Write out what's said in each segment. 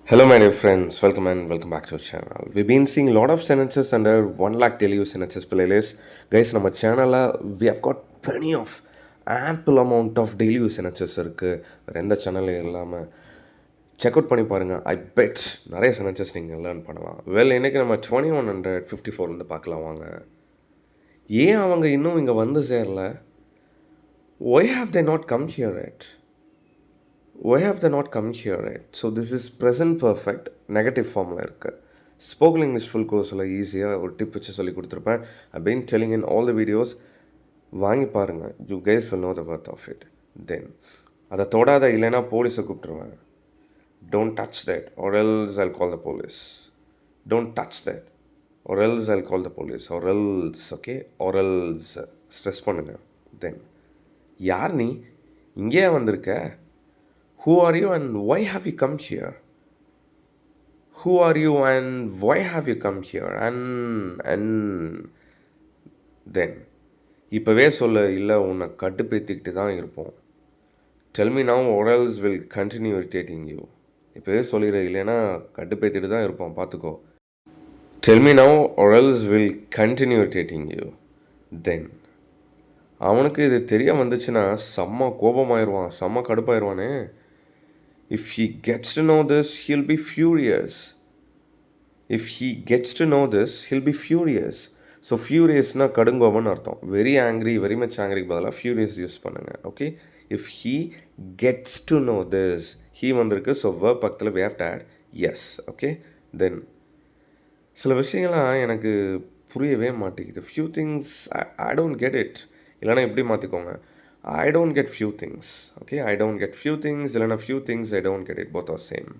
Hello, my dear friends. Welcome and welcome back to our channel. We've been seeing a lot of sentences under 1 lakh daily use sentences playlist. Guys, நம்ம சேனலில் we have got plenty of ample amount of daily use sentences இருக்குது. வேறு எந்த சேனலும் இல்லாமல் check out பண்ணி பாருங்கள். ஐ bed நிறைய சென்டென்சஸ் நீங்கள் லேர்ன் பண்ணலாம். இன்றைக்கி நம்ம 2154 வந்து பார்க்கலாம் வாங்க. ஏன் அவங்க இன்னும் இங்கே வந்து சேரல? Why have they not come here yet? Why have they not come here yet? So this is present perfect negative formula இருக்குது. ஸ்போக்கன் இங்கிலீஷ் ஃபுல் கோர்ஸில் ஈஸியாக ஒரு டிப் வச்சு சொல்லி கொடுத்துருப்பேன். I been telling in all the videos. வாங்கி பாருங்கள். You guys will know the worth of it. Then அதை தொடாத, இல்லைன்னா போலீஸை கூப்பிட்டுருவேன். Don't touch that or else I'll call the police. Don't touch that or else I'll call the police. Or else, okay, or else stress பண்ணுங்கள். Then யார் நீ? இங்கேயே வந்திருக்க? Who are you and why have you come here? Who are you and why have you come here? And then இப்போவே சொல்ல, இல்லை உன்னை கட்டுப்படுத்திக்கிட்டு தான் இருப்போம். Tell me now or else will continue irritating you. இப்போவே சொல்லிடுற, இல்லைன்னா கட்டுப்படுத்திட்டு தான் இருப்போம், பார்த்துக்கோ. Tell me now or else will continue irritating you. Then அவனுக்கு இது தெரிய வந்துச்சுன்னா செம்ம கோபமாயிடுவான், செம்ம கடுப்பாயிடுவானே. If he gets to know this, he'll be furious. If he gets to know this, he'll be furious. So furiousனா கடுங்கோபம்னு அர்த்தம். வெரி ஆங்க்ரி, வெரி மச் ஆங்க்ரிக்கு பதிலாக ஃபியூரியஸ் யூஸ் பண்ணுங்கள். Okay, if he gets to know this, he வந்திருக்கு. So verb பக்கத்தில் we have to add S. Okay, then சில விஷயங்கள்லாம் எனக்கு புரியவே மாட்டேங்குது. Few things I don't get it. இல்லைனா எப்படி மாற்றிக்கோங்க, I don't get few things. Okay, I don't get few things. இல்லைனா few things I don't get it. Both are same.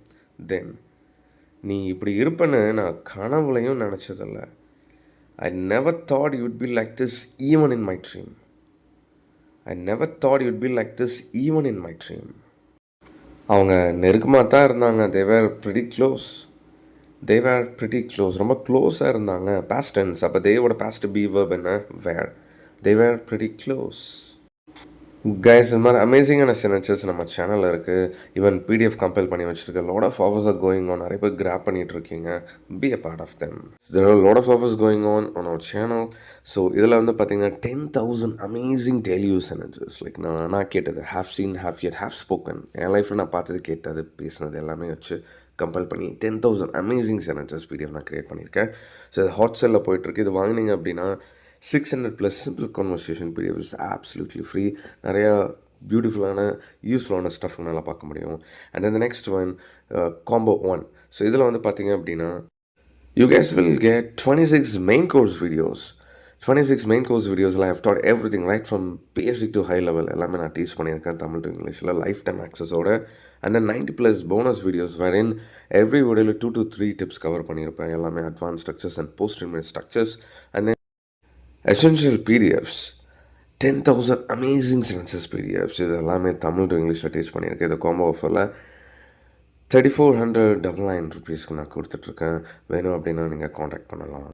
Then நீ இப்படி இருப்பேன்னு நான் கனவுலையும் நினச்சதில்ல. I never thought you'd be like this even in my dream. I never thought you'd be like this even in my dream. அவங்க நெருக்கமாக தான் இருந்தாங்க. They were pretty close. They were pretty close. ரொம்ப க்ளோஸாக இருந்தாங்க. Past tense. அப்போ தேவோட past be verb என்ன? Were. They were pretty close. Guys, இந்த மாதிரி அமேசிங்கான சென்டென்சஸ் நம்ம சேனலில் இருக்குது. ஈவன் பிடிஎஃப் கம்பைல் பண்ணி வச்சுருக்கு. Lot of offers are going on. நிறைய பேர் கிராப் பண்ணிகிட்டு இருக்கீங்க. Be a part of them. There are lot of offers going on our channel. So இதில் வந்து பார்த்தீங்கன்னா 10,000 amazing daily use sentences. Like நான் கேட்டது, have seen, have hear, have spoken, என் லைஃப்பில் நான் பார்த்தது, கேட்டது, பேசினது எல்லாமே வச்சு கம்பைல் பண்ணி 10,000 அமேசிங் சென்டென்சஸ் பிடிஎஃப் நான் க்ரியேட் பண்ணியிருக்கேன். ஸோ இது ஹாட் செல்லில் போயிட்டுருக்கு. இது வாங்கினீங்க அப்படின்னா 600+ simple conversation PDF is absolutely free. நிறையா பியூட்டிஃபுல்லான யூஸ்ஃபுல்லான ஸ்டஃப் நல்லா பார்க்க முடியும். And then the next one, combo 1. So இதில் வந்து பார்த்தீங்க அப்படின்னா you guys will get 26 main course videos. 26 main course வீடியோஸில் I have taught everything right from basic to high level எல்லாமே நான் டீச் பண்ணியிருக்கேன், தமிழ் டு இங்கிலீஷில், லைஃப் டைம் ஆக்சஸோட. And then 90+ bonus videos where in every வீடியோவில் 2 to 3 tips cover பண்ணியிருப்பேன். எல்லாமே advance structures and post invest structures. And then essential PDFs, 10,000 amazing sentences PDFs. இது எல்லாமே தமிழ் டு இங்கிலீஷில் டீச் பண்ணியிருக்கேன். இது காம்போ ஆஃபரில் 3,499 rupeesக்கு நான் கொடுத்துட்ருக்கேன். வேணும் அப்படின்னா நீங்கள் காண்டாக்ட் பண்ணலாம்.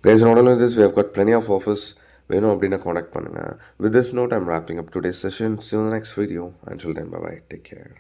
Guys, not only this, we have got plenty of offers. வேணும் அப்படின்னா காண்டாக்ட் பண்ணுங்கள். With this note, I'm wrapping up today's session. See you in the next video. Until then, bye-bye. Take care.